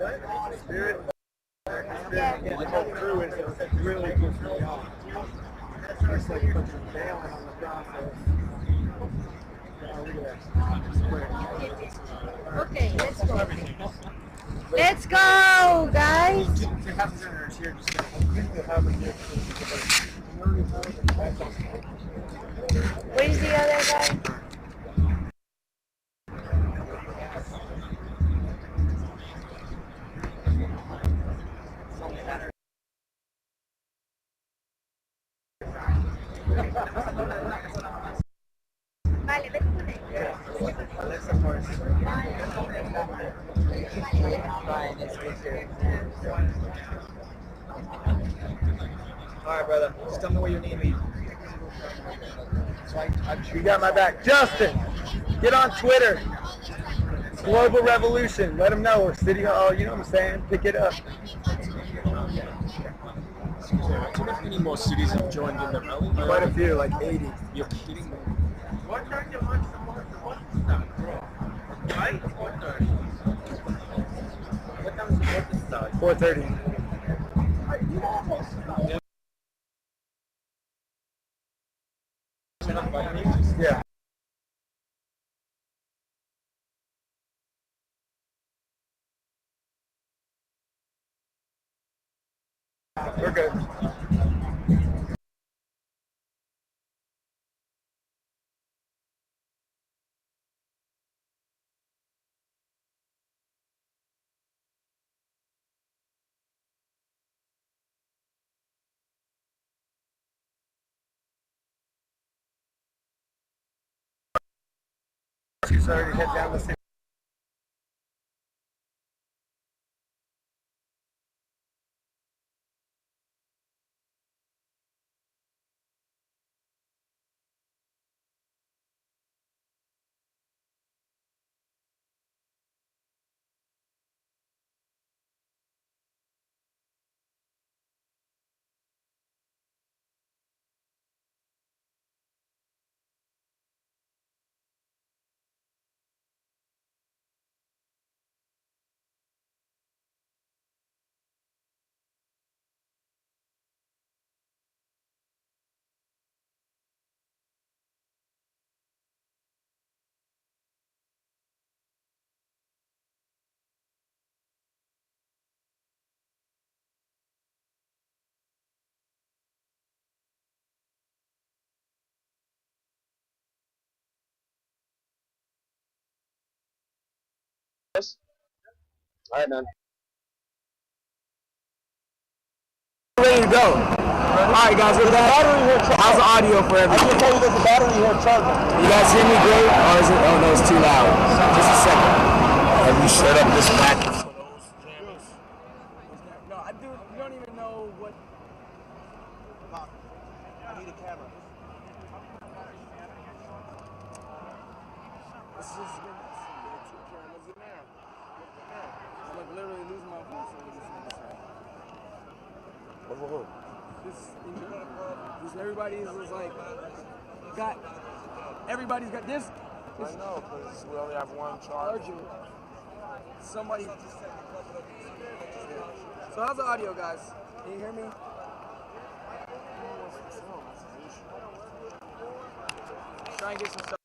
Spirit. Yeah, the whole crew is really good for y'all. It's like fucking bailing on the process. Okay, let's go. Let's go, guys. Where's the other guy? Vale, vete con él. Alright, brother. Just tell me where you need me. You got my back. Justin, get on Twitter. Global Revolution. Let them know. Or City Hall, you know what I'm saying? Pick it up. How many more cities have joined in the rally? Quite a few, like 80. You're kidding me. What time you want right? 4:30. What time is supposed to start? 4:30. Yeah. We're good. She's already head down the city. Alright, man. Ready to go. Alright, guys, with that, how's the audio for everyone? I can tell you there's a battery here charging. You guys hear me great? Or is it? Oh no, it's too loud. Just a second. Have you shut up this package for those cameras? No, I do. You don't even know what. I need a camera. This is two cameras in there. I'm like literally losing my voice over this in this right. This everybody's just like everybody's got this. I know, because we only have one charger. Somebody. So how's the audio, guys? Can you hear me? Try and get some stuff.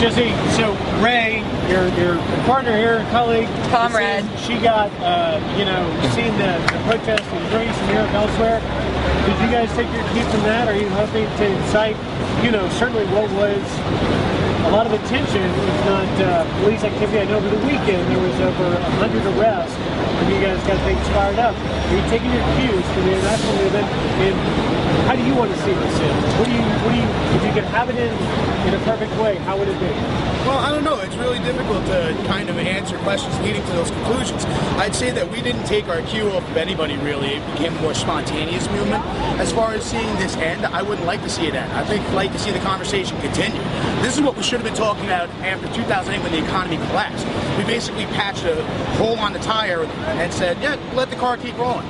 Jesse, so Ray, your partner here, colleague, comrade, she got, seeing the protest in Greece and Europe elsewhere. Did you guys take your cue from that? Are you hoping to incite, certainly what was a lot of attention, if not police activity? I know over the weekend there was over 100 arrests, and you guys got things fired up. Are you taking your cues from the international movement in How do you want to see this in? If you could have it in a perfect way, how would it be? Well, I don't know. It's really difficult to kind of answer questions leading to those conclusions. I'd say that we didn't take our cue off of anybody, really. It became a more spontaneous movement. As far as seeing this end, I wouldn't like to see it end. I'd like to see the conversation continue. This is what we should have been talking about after 2008 when the economy collapsed. We basically patched a hole on the tire and said, yeah, let the car keep rolling.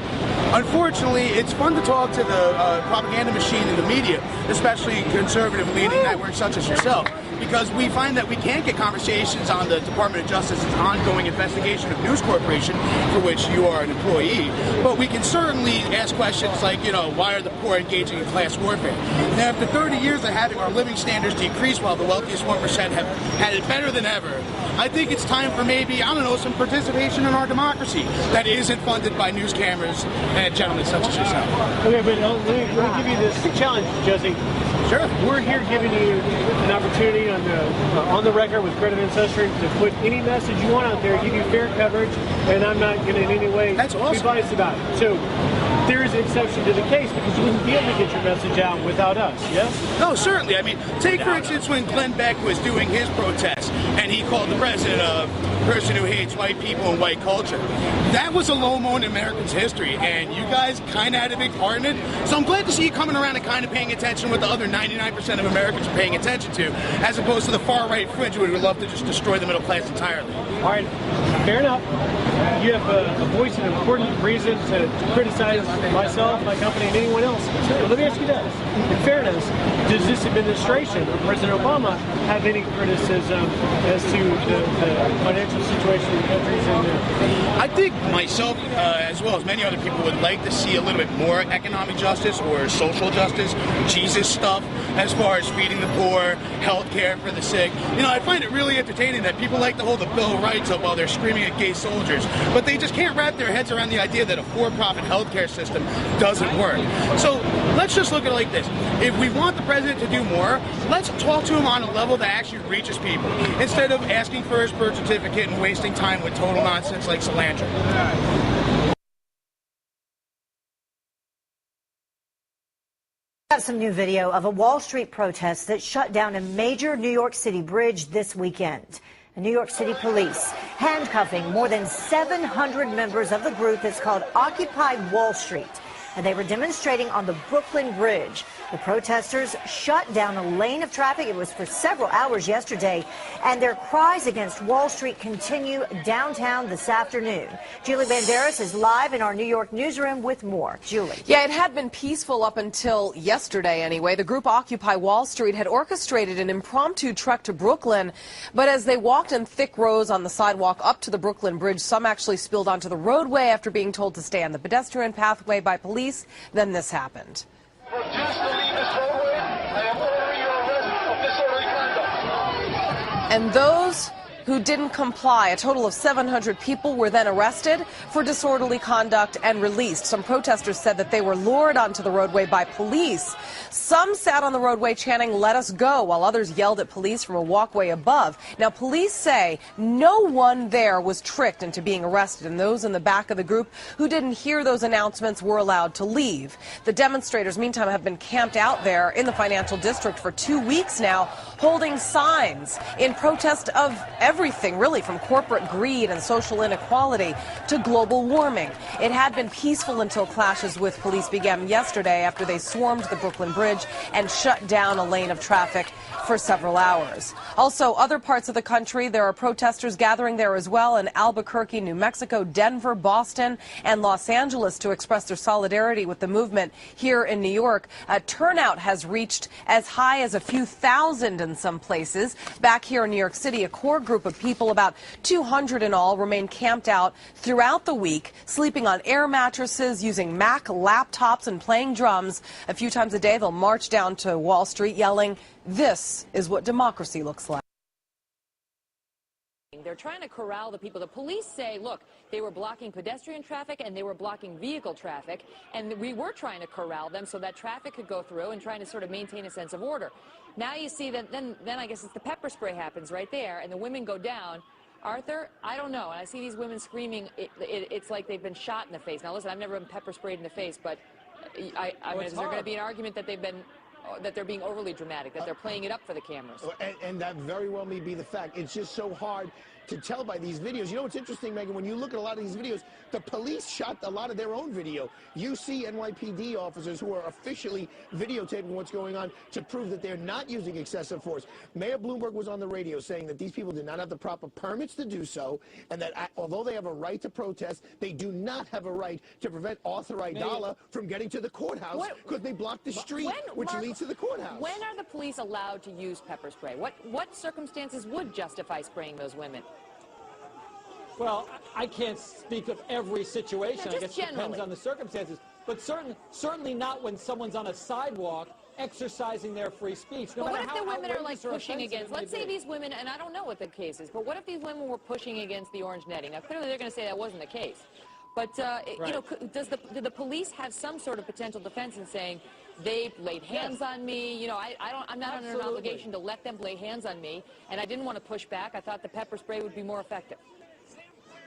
Unfortunately, it's fun to talk to the propaganda machine in the media, especially conservative leading networks such as yourself, because we find that we can't get conversations on the Department of Justice's ongoing investigation of News Corporation, for which you are an employee, but we can certainly ask questions like, you know, why are the poor engaging in class warfare? Now, after 30 years of having our living standards decrease while the wealthiest 1% have had it better than ever, I think it's time for maybe, I don't know, some participation in our democracy that isn't funded by news cameras and gentlemen such as yourself. Okay, but let me give you this challenge, Jesse. Sure. We're here giving you an opportunity on the record with Credit Ancestry to put any message you want out there, give you fair coverage, and I'm not going to in any way be biased about it. So there is an exception to the case because you wouldn't be able to get your message out without us, yes? No, certainly. I mean, take for instance when Glenn Beck was doing his protest and he called the president a person who hates white people and white culture. That was a low moment in Americans' history, and you guys kind of had a big part in it. So I'm glad to see you coming around and kind of paying attention to what the other 99% of Americans are paying attention to, as opposed to the far-right fringe who would love to just destroy the middle class entirely. All right, fair enough. You have a voice and an important reason to criticize myself, my company, and anyone else. So let me ask you this. In fairness, does this administration or President Obama have any criticism as to the financial situation the country's in now? I think myself, as well as many other people, would like to see a little bit more economic justice or social justice, Jesus stuff, as far as feeding the poor, health care for the sick. You know, I find it really entertaining that people like to hold the Bill of Rights up while they're screaming at gay soldiers, but they just can't wrap their heads around the idea that a for-profit healthcare system doesn't work. So let's just look at it like this. If we want the president to do more, let's talk to him on a level that actually reaches people, instead of asking for his birth certificate and wasting time with total nonsense like cilantro. Got some new video of a Wall Street protest that shut down a major New York City bridge this weekend. The New York City police handcuffing more than 700 members of the group that's called Occupy Wall Street. And they were demonstrating on the Brooklyn Bridge. The protesters shut down a lane of traffic. It was for several hours yesterday. And their cries against Wall Street continue downtown this afternoon. Julie Banderas is live in our New York newsroom with more. Julie. Yeah, it had been peaceful up until yesterday anyway. The group Occupy Wall Street had orchestrated an impromptu trek to Brooklyn. But as they walked in thick rows on the sidewalk up to the Brooklyn Bridge, some actually spilled onto the roadway after being told to stay on the pedestrian pathway by police. Then this happened. And those who didn't comply, a total of 700 people were then arrested for disorderly conduct and released. Some protesters said that they were lured onto the roadway by police. Some sat on the roadway chanting, "Let us go," while others yelled at police from a walkway above. Now, police say no one there was tricked into being arrested, and those in the back of the group who didn't hear those announcements were allowed to leave. The demonstrators, meantime, have been camped out there in the financial district for 2 weeks now, holding signs in protest of everything, really, from corporate greed and social inequality to global warming. It had been peaceful until clashes with police began yesterday after they swarmed the Brooklyn Bridge and shut down a lane of traffic for several hours. Also, other parts of the country, there are protesters gathering there as well in Albuquerque, New Mexico, Denver, Boston, and Los Angeles to express their solidarity with the movement here in New York. Turnout has reached as high as a few thousand in some places. Back here in New York City, a core group of people, about 200 in all, remain camped out throughout the week, sleeping on air mattresses, using Mac laptops, and playing drums. A few times a day, they'll march down to Wall Street yelling, "This is what democracy looks like." They're trying to corral the people. The police say, look, they were blocking pedestrian traffic and they were blocking vehicle traffic, and we were trying to corral them so that traffic could go through and trying to sort of maintain a sense of order. Now you see that then I guess it's the pepper spray happens right there, and the women go down. Arthur, I don't know. And I see these women screaming. It's like they've been shot in the face. Now, listen, I've never been pepper sprayed in the face, but I mean, is there going to be an argument that they're being overly dramatic, that they're playing it up for the cameras? And that very well may be the fact. It's just so hard to tell by these videos. You know what's interesting, Megan? When you look at a lot of these videos, the police shot a lot of their own video. You see NYPD officers who are officially videotaping what's going on to prove that they're not using excessive force. Mayor Bloomberg was on the radio saying that these people did not have the proper permits to do so, and that although they have a right to protest, they do not have a right to prevent Arthur Aidala from getting to the courthouse because they blocked the street, which leads to the courthouse. When are the police allowed to use pepper spray? What circumstances would justify spraying those women? Well, I can't speak of every situation. No, I guess it generally. depends on the circumstances. But certainly not when someone's on a sidewalk exercising their free speech. No But matter what if the how women are like outrageous or pushing offensive against, it may let's say be. these women, and I don't know what the case is, but what if these women were pushing against the orange netting? Now, clearly they're going to say that wasn't the case. But, you know, do the police have some sort of potential defense in saying, they laid hands on me, you know, I'm not under an obligation to let them lay hands on me, and I didn't want to push back. I thought the pepper spray would be more effective.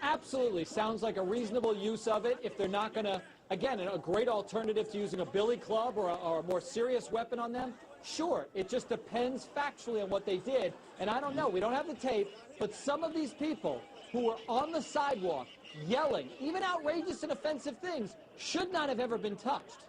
Absolutely. Sounds like a reasonable use of it if they're not going to, again, a great alternative to using a billy club or a more serious weapon on them. Sure, it just depends factually on what they did. And I don't know, we don't have the tape, but some of these people who were on the sidewalk yelling, even outrageous and offensive things, should not have ever been touched.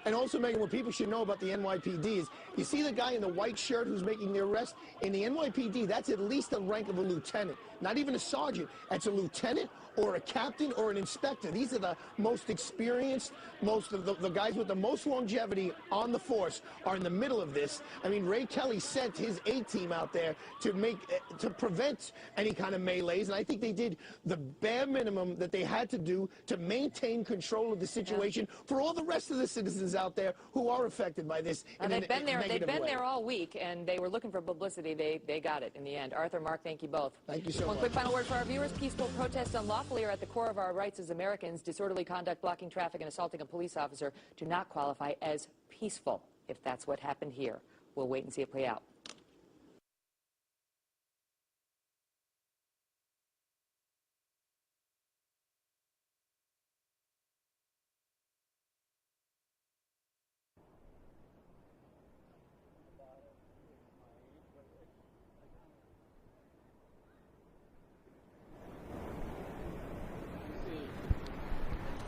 And also, Megan, what people should know about the NYPD is, you see the guy in the white shirt who's making the arrest? In the NYPD, that's at least the rank of a lieutenant. Not even a sergeant. That's a lieutenant or a captain or an inspector. These are the most experienced, most of the guys with the most longevity on the force are in the middle of this. I mean, Ray Kelly sent his A-team out there to prevent any kind of melees, and I think they did the bare minimum that they had to do to maintain control of the situation for all the rest of the citizens out there who are affected by this. They've been there all week, and they were looking for publicity. They got it in the end. Arthur, Mark, thank you both. Thank you so much. One quick final word for our viewers. Peaceful protests unlawfully are at the core of our rights as Americans. Disorderly conduct, blocking traffic, and assaulting a police officer do not qualify as peaceful. If that's what happened here, we'll wait and see it play out.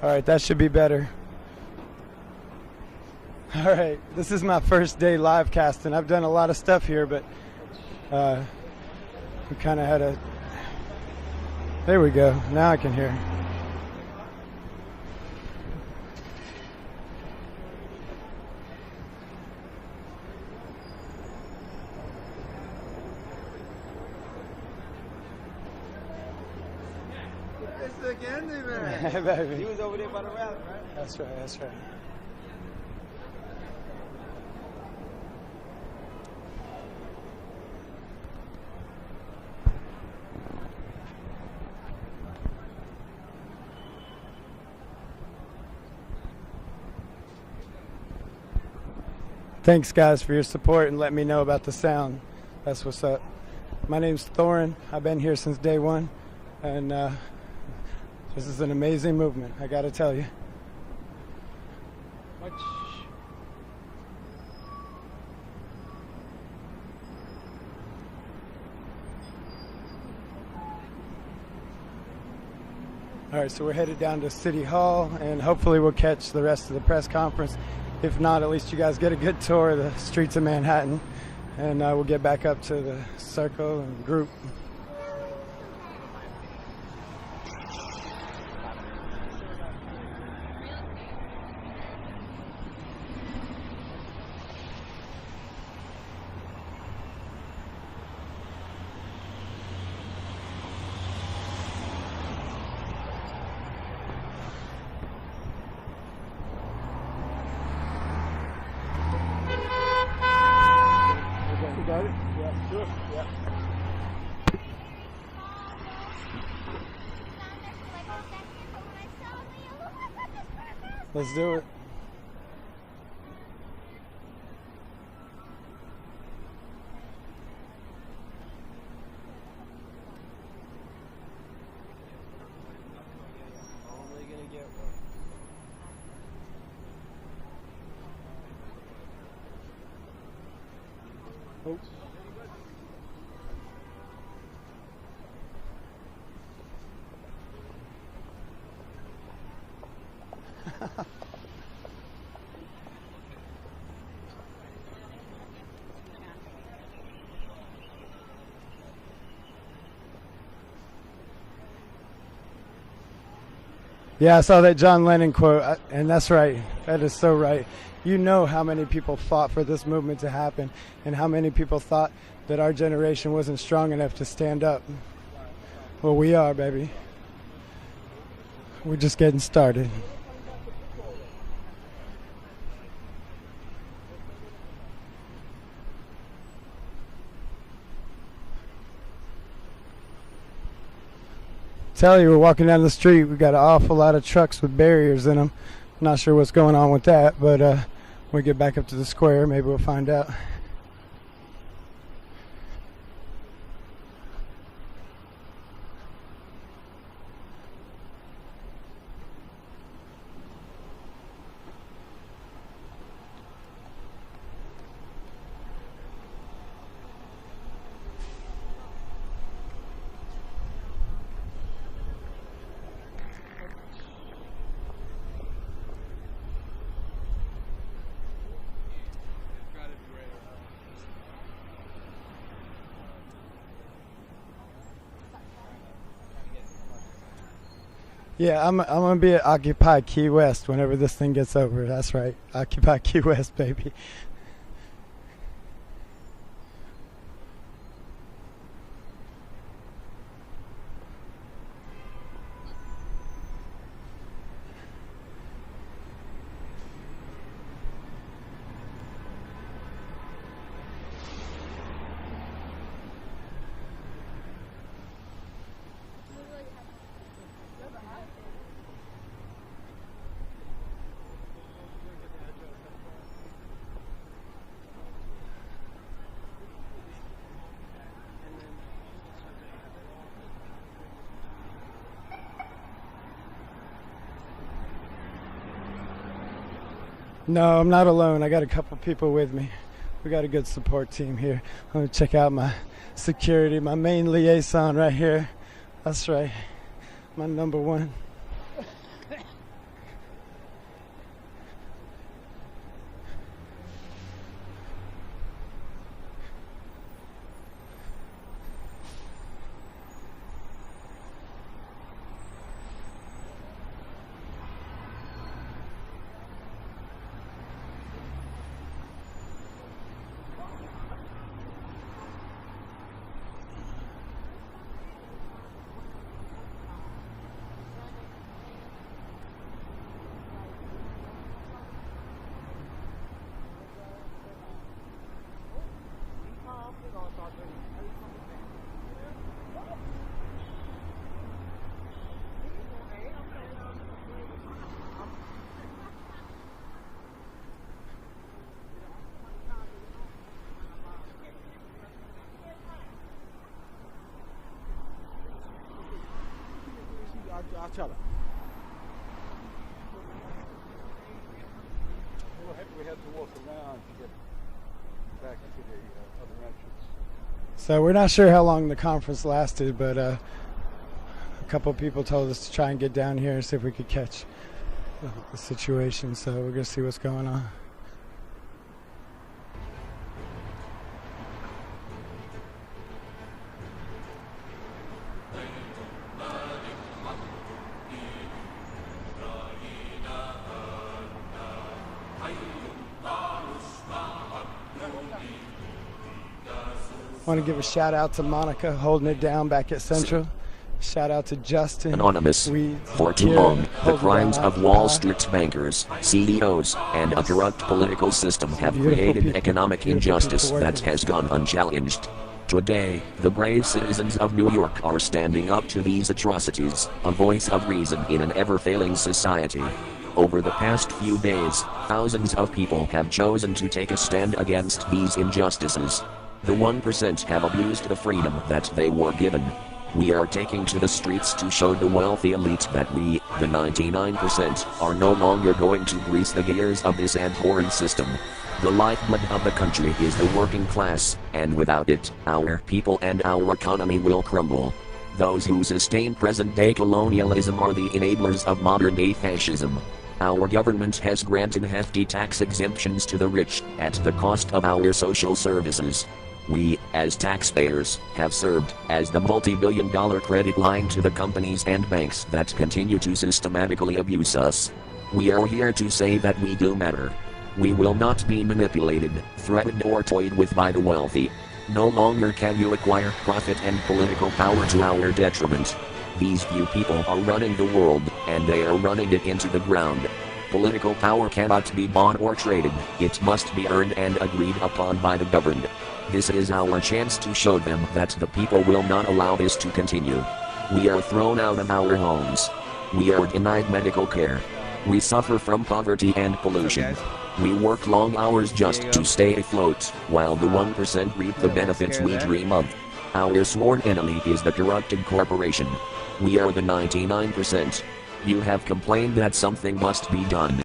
All right, that should be better. All right, this is my first day live casting. I've done a lot of stuff here, but we kind of had a... There we go. Now I can hear. Hey, baby. He was over there by the rally, right? That's right, that's right. Thanks, guys, for your support and letting me know about the sound. That's what's up. My name's Thorin. I've been here since day one, and this is an amazing movement, I gotta tell you. All right, so we're headed down to City Hall, and hopefully we'll catch the rest of the press conference. If not, at least you guys get a good tour of the streets of Manhattan, and we'll get back up to the circle and group. Got it? Yeah, sure. Yeah. Let's do it. Yeah, I saw that John Lennon quote, and that's right. That is so right. You know how many people fought for this movement to happen, and how many people thought that our generation wasn't strong enough to stand up. Well, we are, baby. We're just getting started. Tell you, we're walking down the street. We got an awful lot of trucks with barriers in them. Not sure what's going on with that, but when we get back up to the square, maybe we'll find out. Yeah, I'm gonna be at Occupy Key West whenever this thing gets over. That's right, Occupy Key West, baby. No, I'm not alone. I got a couple people with me. We got a good support team here. Let me check out my security, my main liaison right here. That's right, my number one. We had to walk around to get back to the other entrance. So we're not sure how long the conference lasted, but a couple people told us to try and get down here and see if we could catch the situation. So we're gonna see what's going on. I want to give a shout out to Monica holding it down back at Central. Shout out to Justin. Anonymous. For too long, the crimes of Wall Street bankers, CEOs, and a corrupt political system have created economic injustice that has gone unchallenged. Today, the brave citizens of New York are standing up to these atrocities, a voice of reason in an ever-failing society. Over the past few days, thousands of people have chosen to take a stand against these injustices. The 1% have abused the freedom that they were given. We are taking to the streets to show the wealthy elite that we, the 99%, are no longer going to grease the gears of this abhorrent system. The lifeblood of the country is the working class, and without it, our people and our economy will crumble. Those who sustain present-day colonialism are the enablers of modern-day fascism. Our government has granted hefty tax exemptions to the rich, at the cost of our social services. We, as taxpayers, have served as the multi-billion-dollar credit line to the companies and banks that continue to systematically abuse us. We are here to say that we do matter. We will not be manipulated, threatened or toyed with by the wealthy. No longer can you acquire profit and political power to our detriment. These few people are running the world, and they are running it into the ground. Political power cannot be bought or traded, it must be earned and agreed upon by the governed. This is our chance to show them that the people will not allow this to continue. We are thrown out of our homes. We are denied medical care. We suffer from poverty and pollution. We work long hours just to stay afloat, while the 1% reap the benefits we dream of. Our sworn enemy is the corrupted corporation. We are the 99%. You have complained that something must be done.